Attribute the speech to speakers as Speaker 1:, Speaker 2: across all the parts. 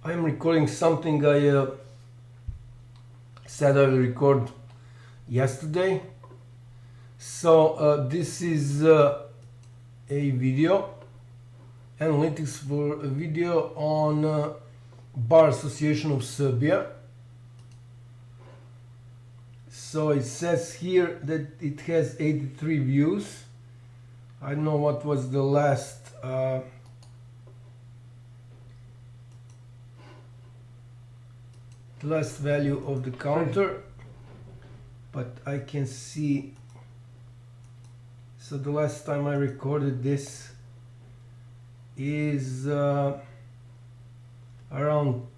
Speaker 1: I'm recording something I said I will record yesterday. So this is a video, analytics for a video on Bar Association of Serbia. So it says here that it has 83 views. I don't know what was the last value of the counter, but I can see. So the last time I recorded this is around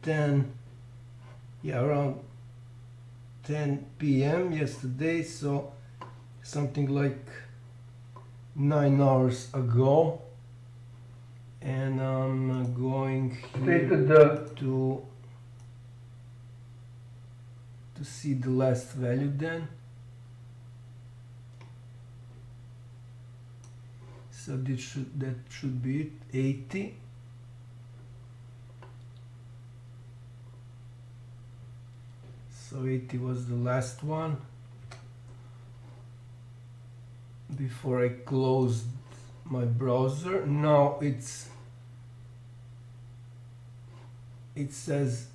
Speaker 1: 10 p.m. yesterday, so something like 9 hours ago. And I'm going here to see the last value then. So that should be it, 80. So 80 was the last one before I closed my browser. Now it says,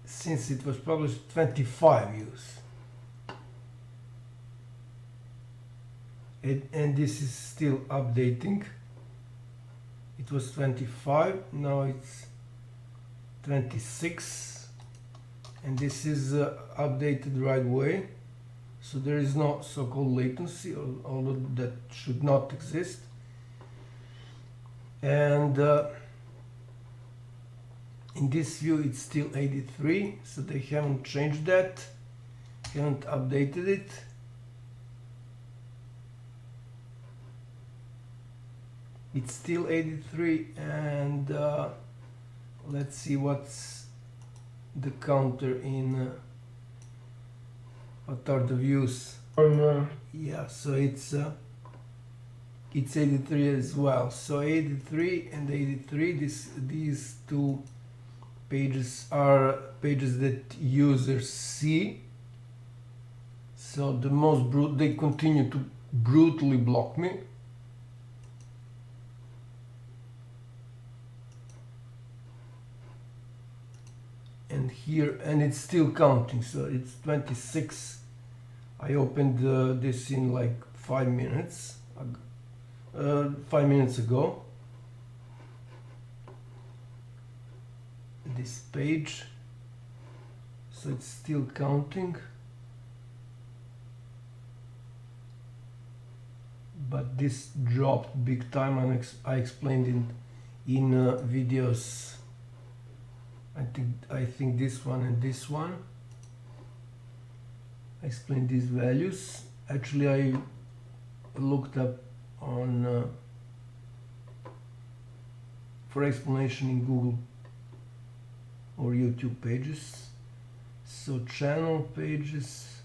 Speaker 1: since it was published, 25 views. And this is still updating. It was 25, now it's 26, and this is updated right away, so there is no so-called latency, although that should not exist. And in this view it's still 83, so they haven't changed that, haven't updated it. It's still 83, and let's see what's the counter in what are the views. Yeah, so it's 83 as well. So 83 and 83, these two pages are pages that users see. So the most they continue to brutally block me. And here, and it's still counting, so it's 26. I opened this in like 5 minutes, 5 minutes ago. This page, so it's still counting, but this dropped big time, and I explained in videos. I think this one and this one. I explained these values. Actually, I looked up on for explanation in Google or YouTube pages. So channel pages.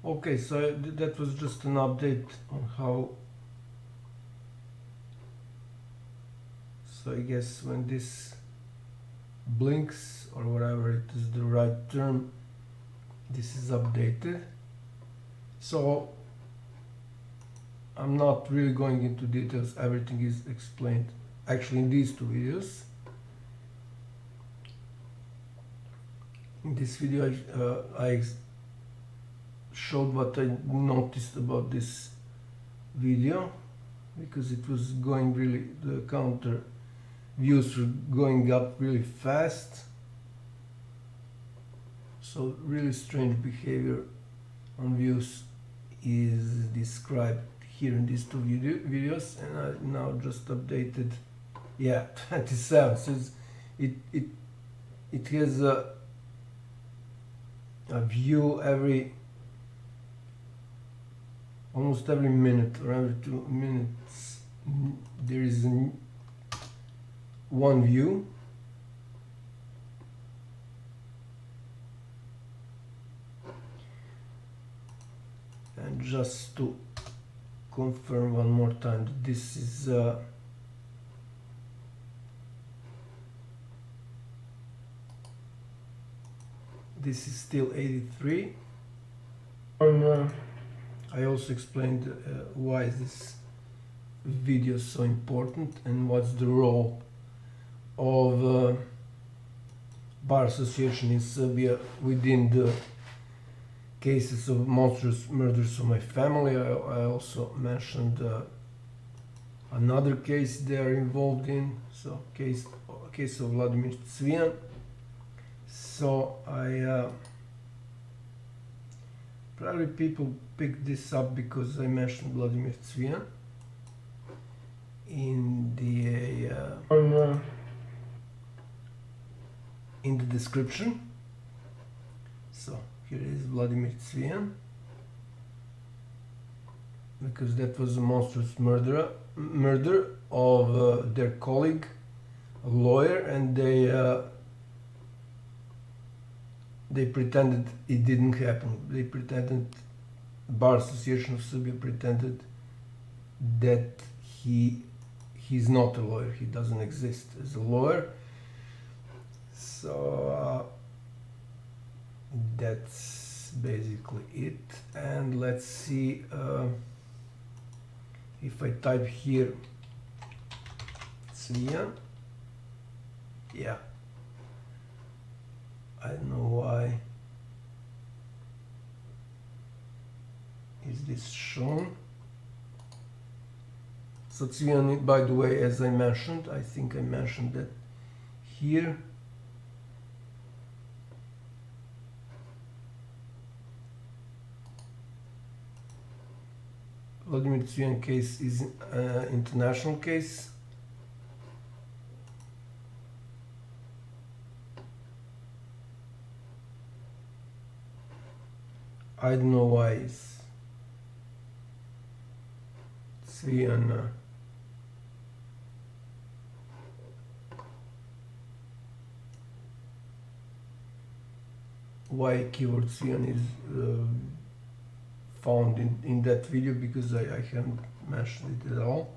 Speaker 1: Okay, so that was just an update on how. So I guess when this blinks, or whatever it is the right term, this is updated. So I'm not really going into details, everything is explained actually in these two videos. In this video I showed what I noticed about this video, because it was going really, the counter views were going up really fast. So really strange behavior on views is described here in these two videos, and I now just updated, yeah, 27. So it has a view almost every minute or every 2 minutes. There is one view. And just to confirm one more time that this is still 83. And I also explained why this video is so important and what's the role of Bar Association in Serbia within the cases of monstrous murders of my family. I also mentioned another case they are involved in, so case of Vladimir Cvijan. So probably people picked this up because I mentioned Vladimir Cvijan in the description. So here is Vladimir Cvijan, because that was a monstrous murder of their colleague, a lawyer, and they pretended it didn't happen. They pretended, Bar Association of Serbia pretended that he's not a lawyer. He doesn't exist as a lawyer. So that's basically it. And let's see if I type here Cvijan. Yeah. I don't know why is this shown. So Cvijan, by the way, as I mentioned, I think I mentioned that here. Vladimir Cvijan case is an international case. I don't know why it's Cvijan. Why keyword Cvijan is found in that video, because I haven't mentioned it at all.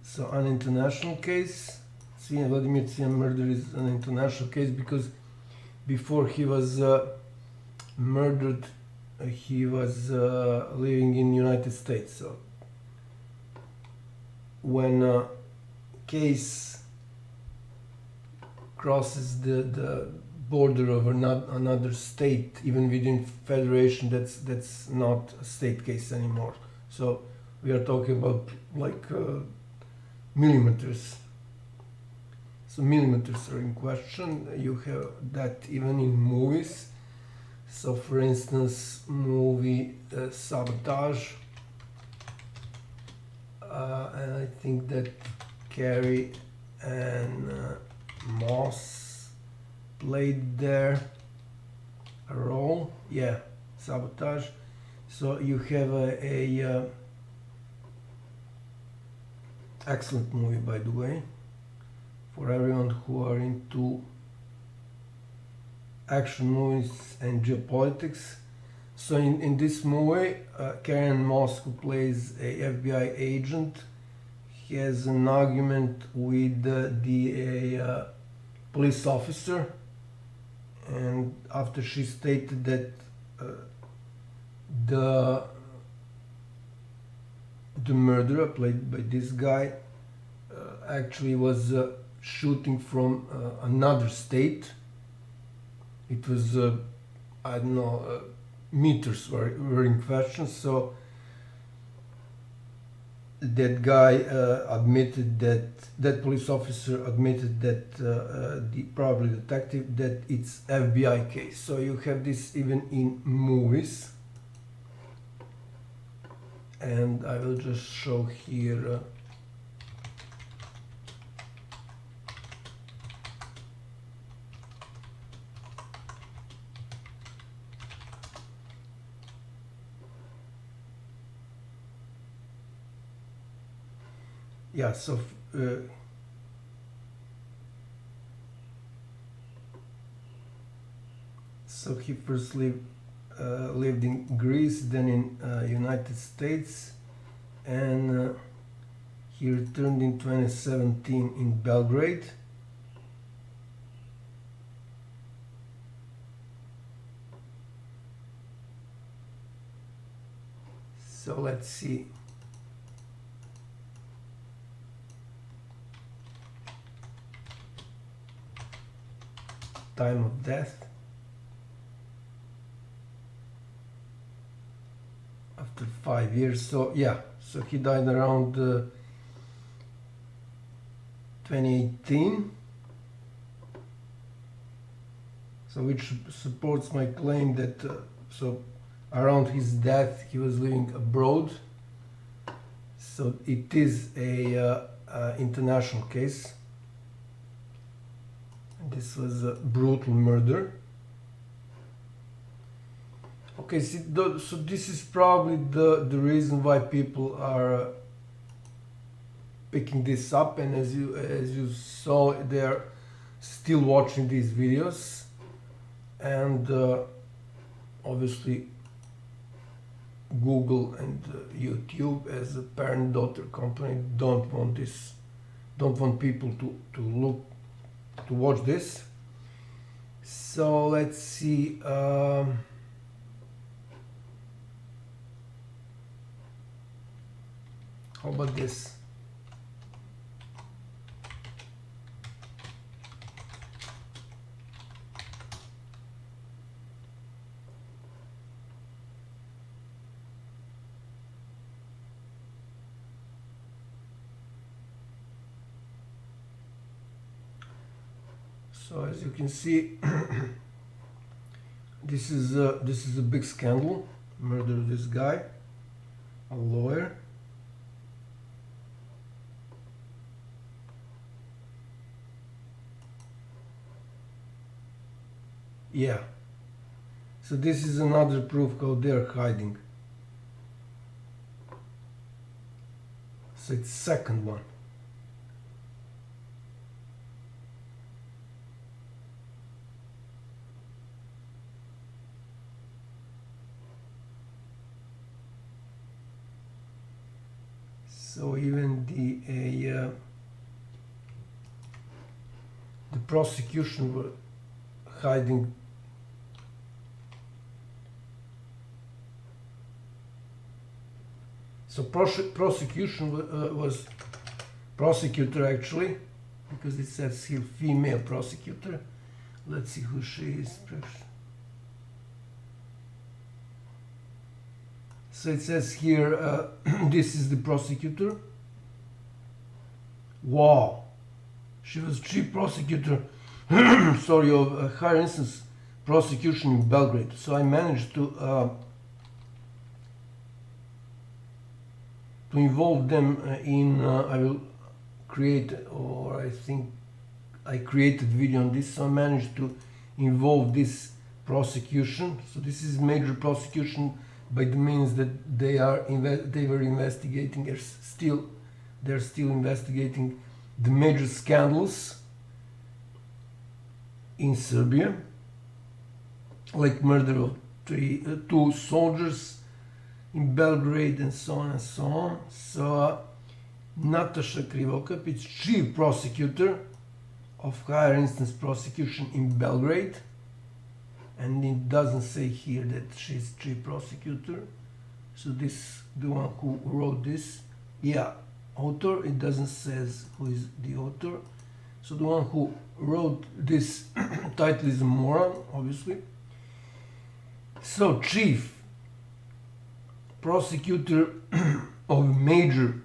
Speaker 1: So an international case, Vladimir Cvijan murder is an international case because before he was murdered, he was living in United States. So when a case crosses the border of another state, even within federation, that's not a state case anymore. So we are talking about like millimeters. So millimeters are in question. You have that even in movies. So for instance, movie Sabotage, and I think that Carey and Moss played there a role. Yeah, Sabotage. So you have a excellent movie, by the way, for everyone who are into action movies and geopolitics. So in this movie, Karen Moss, who plays a FBI agent, he has an argument with the police officer, and after she stated that the murderer, played by this guy, actually was shooting from another state. It was, I don't know, meters were in question. So that guy admitted that police officer admitted that the probably detective, that it's FBI case. So you have this even in movies. And I will just show here yeah, so so he firstly lived in Greece, then in United States, and he returned in 2017 in Belgrade. So let's see. Time of death. After 5 years. So yeah, so he died around 2018. So which supports my claim that so around his death he was living abroad. So it is a international case. This was a brutal murder. Okay, so this is probably the reason why people are picking this up, and as you saw, they are still watching these videos, and obviously Google and YouTube as a parent-daughter company don't want people to watch this. So let's see. How about this? So as you can see, this is a big scandal. Murder of this guy, a lawyer. Yeah. So this is another proof how they're hiding. So it's second one. So even the prosecution were hiding. So prosecution was prosecutor actually, because it says here female prosecutor. Let's see who she is. So it says here, this is the prosecutor. Wow, she was chief prosecutor, sorry, of higher instance prosecution in Belgrade. So I managed to involve them in. I will create, or I think I created video on this. So I managed to involve this prosecution. So this is major prosecution by the means that they were investigating. They're still investigating the major scandals in Serbia, like murder of two soldiers in Belgrade and so on and so on. So Nataša Krivokapić, chief prosecutor of higher instance prosecution in Belgrade, and it doesn't say here that she's chief prosecutor. So this, the one who wrote this, yeah, author, it doesn't says who is the author. So the one who wrote this title is a moron, obviously. So chief prosecutor of major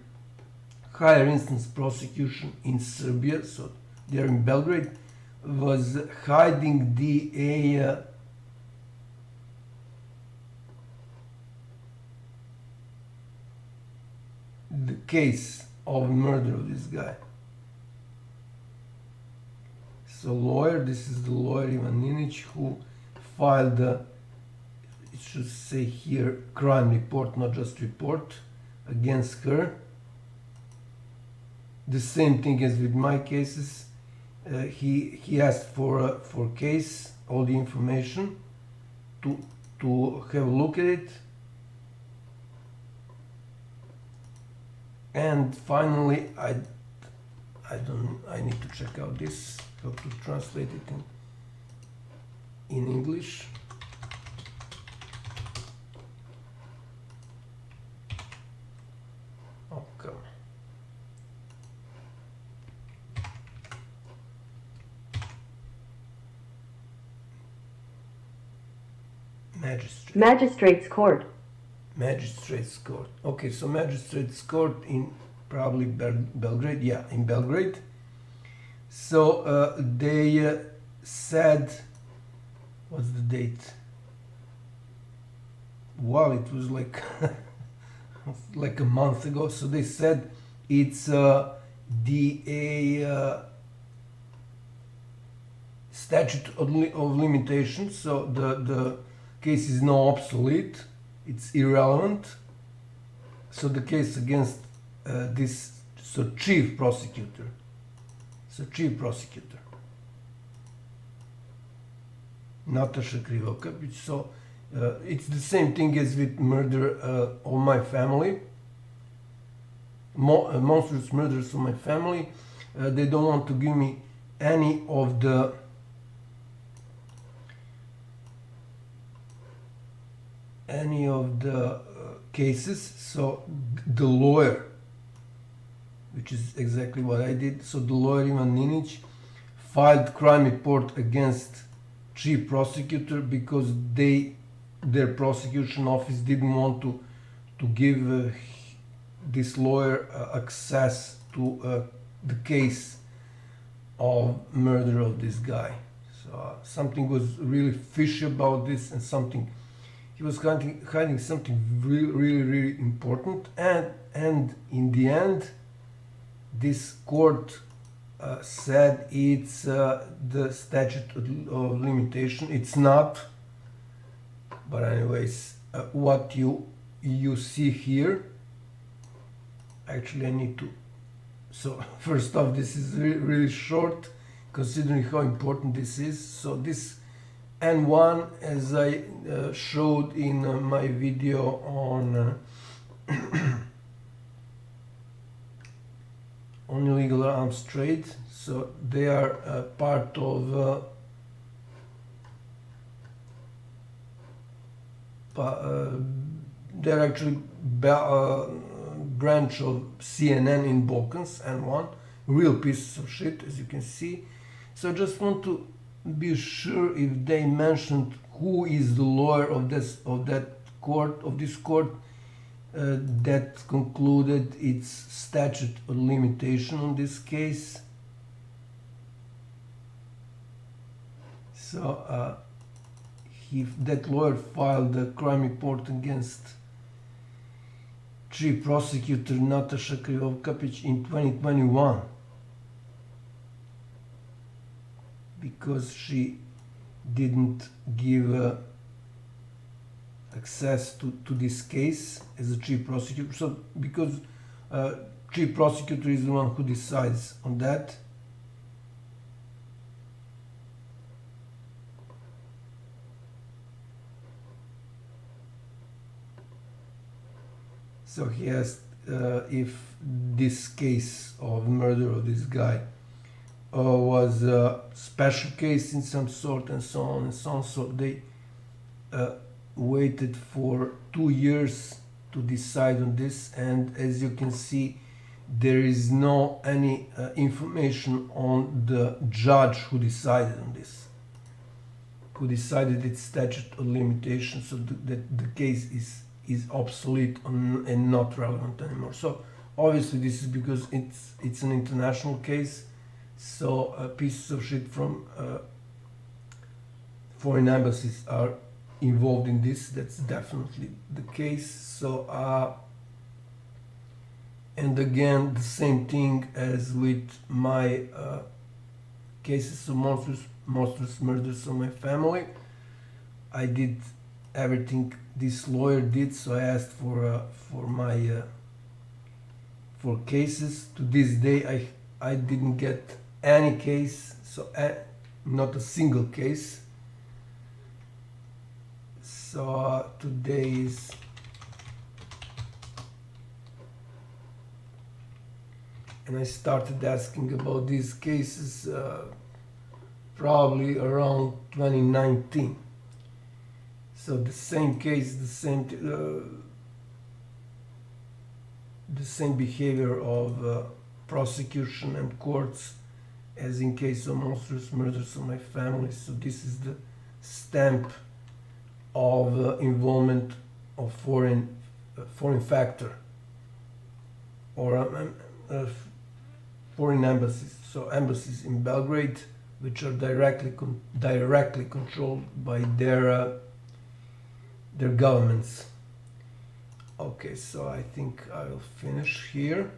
Speaker 1: higher instance prosecution in Serbia, so they're in Belgrade, was hiding the case of murder of this guy. So lawyer, this is the lawyer Ivan Ninic, who filed it should say here crime report, not just report, against her. The same thing as with my cases. He asked for case, all the information to to have a look at it. And finally, I need to check out this, how to translate it in English. Oh, come on.
Speaker 2: Magistrates Court.
Speaker 1: Magistrates Court. Okay, so Magistrates Court in probably Belgrade. Yeah, in Belgrade. So they said, what's the date? Wow, it was like like a month ago. So they said it's the statute of limitations. So the case is now obsolete. It's irrelevant. So the case against this chief prosecutor. So chief prosecutor, Natasha Krivokapic. So it's the same thing as with murder of my family. Monstrous murders of my family. They don't want to give me any of the cases. So the lawyer, which is exactly what I did. So the lawyer Ivan Ninic filed crime report against chief prosecutor because their prosecution office didn't want to give this lawyer access to the case of murder of this guy. So something was really fishy about this, and he was hiding something really important. And in the end, this court said it's the statute of limitation. It's not, but anyways, what you see here, actually I need to, so first off, this is really short considering how important this is. So this N1, as I showed in my video on on illegal arms trade, so they are part of they're actually branch of CNN in Balkans, N1, real pieces of shit, as you can see. So I just want to be sure if they mentioned who is the lawyer of this court that concluded its statute of limitation on this case. So that lawyer filed a crime report against chief prosecutor Natasha Krivokapic in 2021 because she didn't give access to this case as a chief prosecutor. So because chief prosecutor is the one who decides on that. So he asked if this case of murder of this guy was a special case in some sort, and so on and so on. So they waited for 2 years to decide on this, and as you can see, there is no any information on the judge who decided on this, who decided its statute of limitation, so that the case is obsolete and not relevant anymore. So obviously this is because it's an international case, so pieces of shit from foreign embassies are involved in this. That's definitely the case. So and again, the same thing as with my cases of monstrous murders of my family. I did everything this lawyer did, so I asked for my for cases. To this day, I didn't get any case, so not a single case. So today is and I started asking about these cases probably around 2019. So the same case, the same behavior of prosecution and courts as in case of monstrous murders of my family. So this is the stamp of involvement of foreign factor or foreign embassies. So embassies in Belgrade, which are directly controlled by their governments. Okay, so I think I will finish here,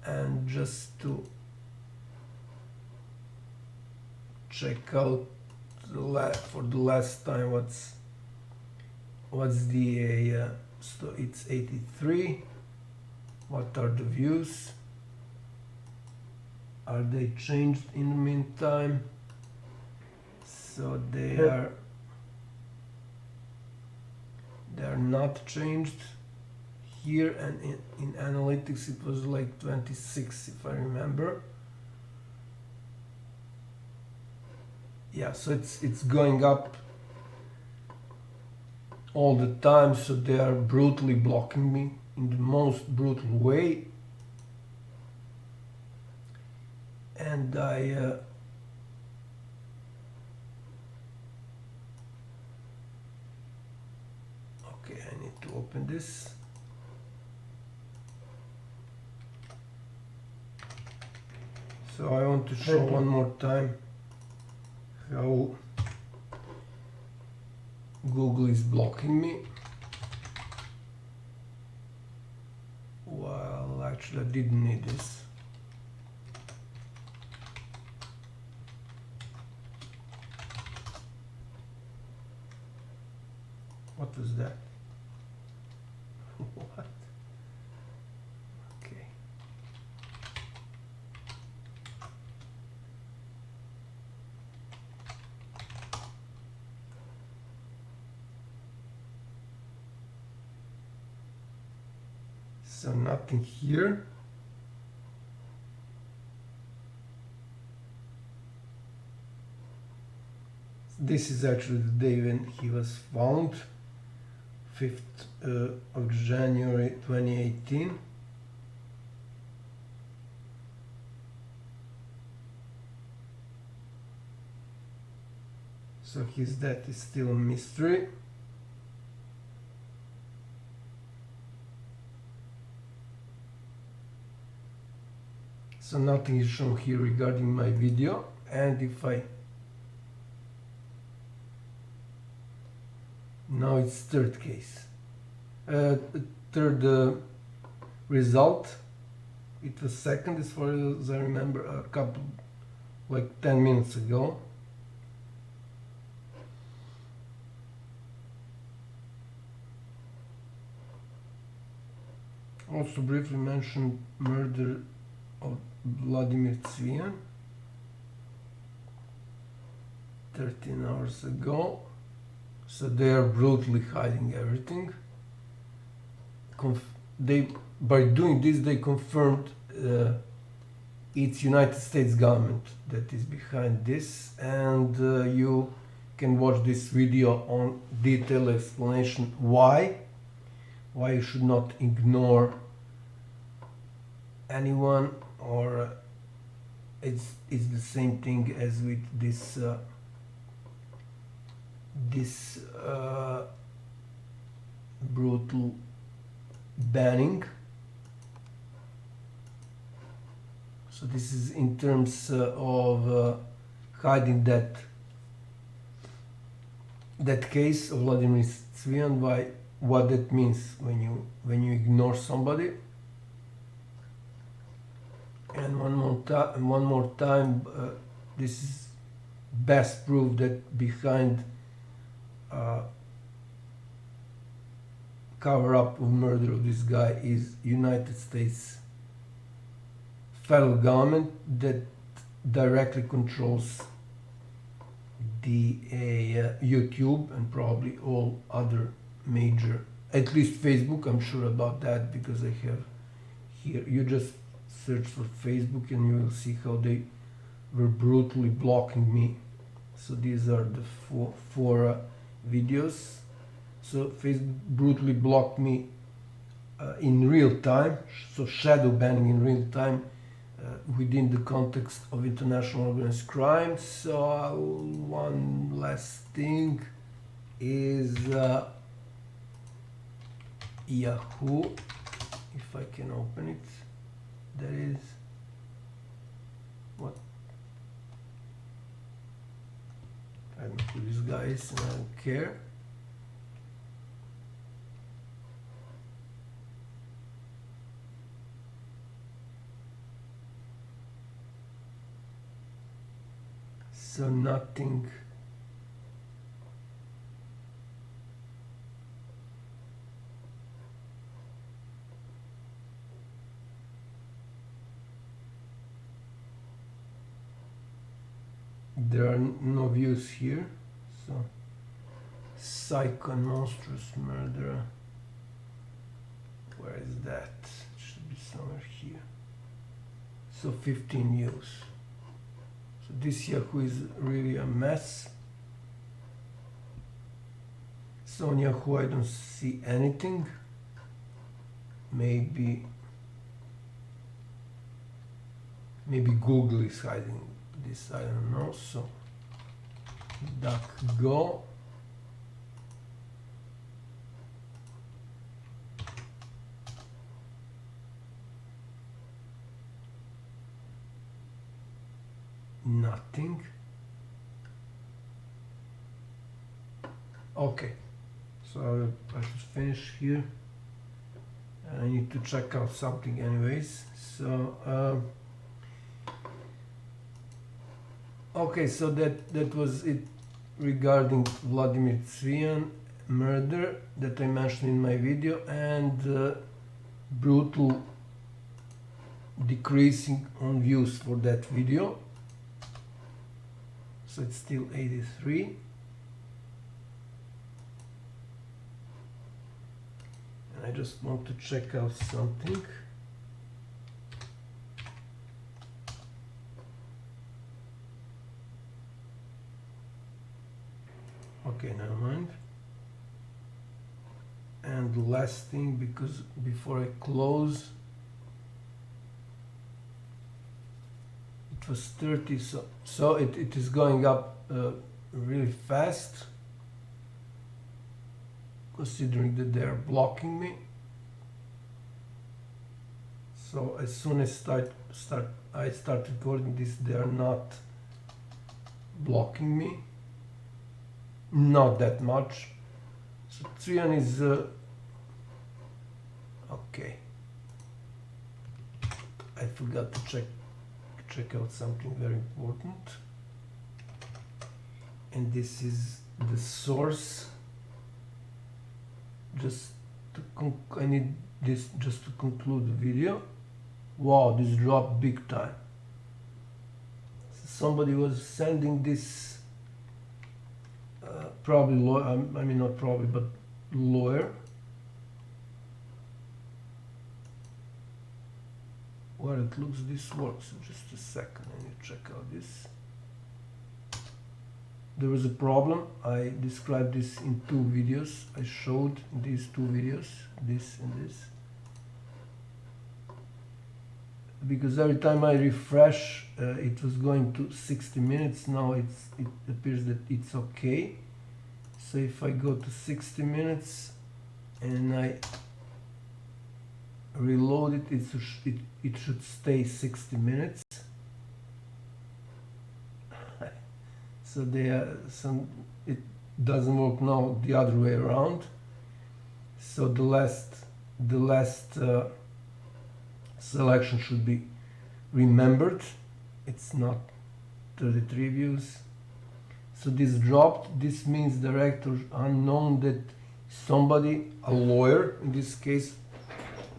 Speaker 1: and just to check out for the last time what's the so it's 83. What are the views? Are they changed in the meantime? So they are not changed here, and in analytics it was like 26 if I remember. Yeah, so it's going up all the time, so they are brutally blocking me in the most brutal way, and okay, I need to open this. So I want to show one more time how Google is blocking me. Well, actually I didn't need this. What was that? What? Okay. So nothing here. This is actually the day when he was found, 5th of January 2018. So his death is still a mystery. So nothing is shown here regarding my video, and if I now it's third case, third result. It was second as far as I remember, a couple, like 10 minutes ago. Also briefly mentioned murder of Vladimir Cvijan 13 hours ago. So they are brutally hiding everything. By doing this, they confirmed it's United States government that is behind this, and you can watch this video on detailed explanation why you should not ignore anyone, or it's the same thing as with this brutal banning. So this is in terms of hiding that case of Vladimir Cvijan, what that means when you ignore somebody. And one more time, this is best proof that behind cover-up of murder of this guy is United States federal government that directly controls the YouTube and probably all other major, at least Facebook, I'm sure about that, because I have here, you just search for Facebook and you will see how they were brutally blocking me. So these are the four videos. So Facebook brutally blocked me in real time, so shadow banning in real time within the context of international organized crime. So one last thing is Yahoo, if I can open it. That is what I'm with these guys and I don't care. So nothing. There are no views here. So Psycho and Monstrous Murderer. Where is that? It should be somewhere here. So 15 views. So this Yahoo is really a mess. So on Yahoo I don't see anything. Maybe Google is hiding this, I don't know. So DuckGo. Nothing. Okay, so I should finish here. I need to check out something anyways. So okay, so that was it regarding Vladimir Cvijan murder that I mentioned in my video, and brutal decreasing on views for that video. So it's still 83. And I just want to check out something. Okay, never mind. And the last thing, because before I close, it was 30, so it is going up really fast, considering that they are blocking me. So as soon as I start recording this, they are not blocking me, not that much. So Cvijan is okay. I forgot to check out something very important, and this is the source. I need this just to conclude the video. Wow, this dropped big time. Somebody was sending this, probably lawyer, I mean not probably, but lawyer. Well, it looks this works. Just a second, I need to check out this. There was a problem. I described this in 2 videos. I showed these 2 videos, this and this. Because every time I refresh, it was going to 60 minutes. Now it appears that it's okay. So if I go to 60 minutes and I reload it, it should stay 60 minutes. So it doesn't work now the other way around. So the last selection should be remembered. It's not 33 views. So this dropped. This means director unknown, that somebody, a lawyer in this case,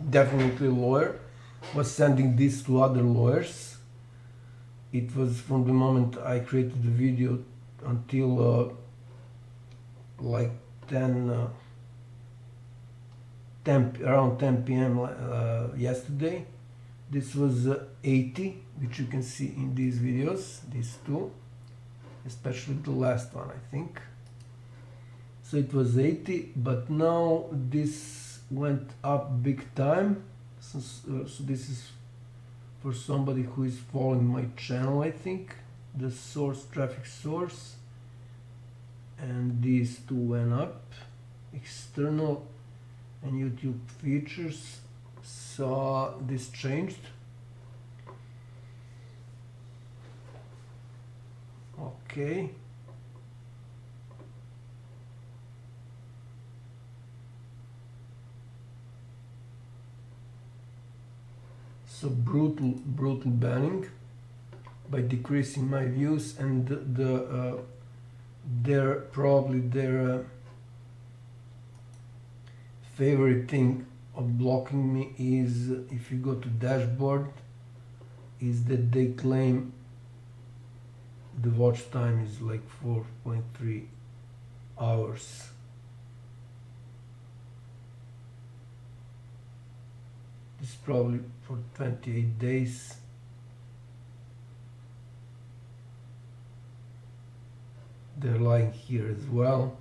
Speaker 1: definitely a lawyer, was sending this to other lawyers. It was from the moment I created the video until like 10 around 10 p.m. Yesterday. This was 80, which you can see in these videos, these two, especially the last one, I think. So it was 80, but now this went up big time. So this is for somebody who is following my channel, I think, the source, traffic source, and these two went up, external and YouTube features. So this changed. Okay. So brutal banning by decreasing my views, and their favorite thing of blocking me is, if you go to dashboard, is that they claim the watch time is like 4.3 hours. This is probably for 28 days. They're lying here as well.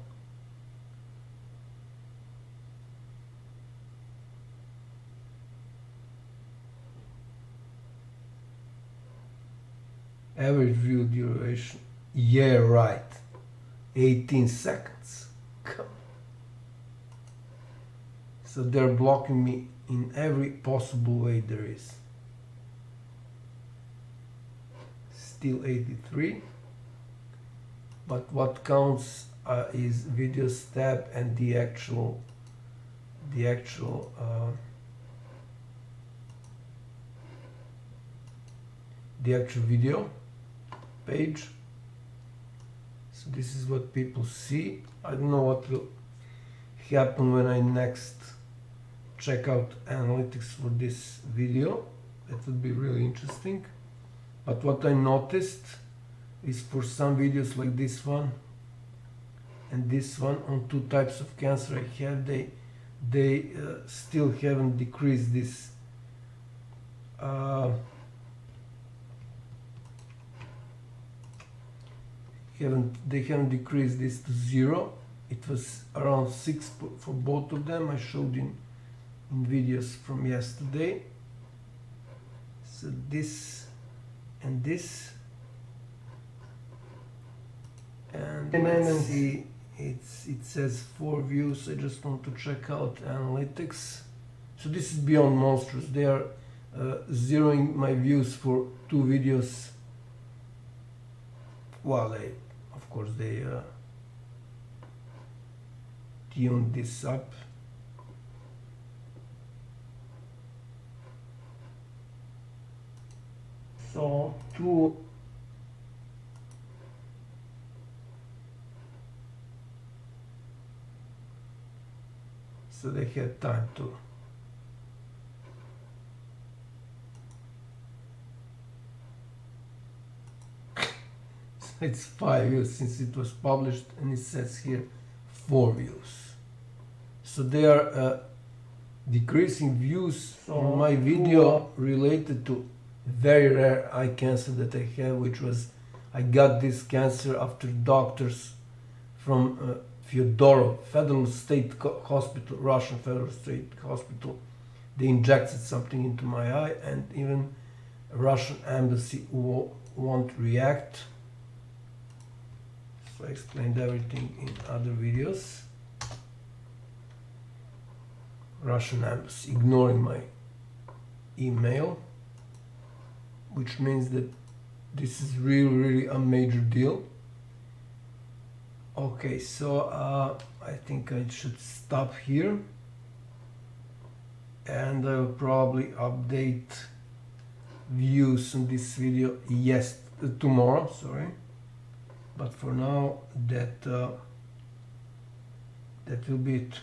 Speaker 1: Average view duration, yeah, right, 18 seconds. So they're blocking me in every possible way there is. Still 83, but what counts is videos tab and the actual video page. So this is what people see. I don't know what will happen when I next check out analytics for this video. That would be really interesting. But what I noticed is, for some videos like this one and this one, on two types of cancer I have, they still haven't decreased this they haven't decreased this to 0. It was around 6 for both of them. I showed in videos from yesterday. So this and this, and let's see, it says 4 views. I just want to check out analytics. So this is beyond monstrous. They are zeroing my views for 2 videos. Well, of course they tuned this up. So they had time to it's 5 views since it was published, and it says here 4 views. So they are decreasing views on my video related to very rare eye cancer that I have, which was, I got this cancer after doctors from Fyodorov Federal State Hospital, Russian Federal State Hospital, they injected something into my eye, and even Russian embassy won't react. So I explained everything in other videos. Russian embassy ignoring my email, which means that this is really a major deal. Okay, so I think I should stop here, and I'll probably update views on this video tomorrow, sorry. But for now, that will be it.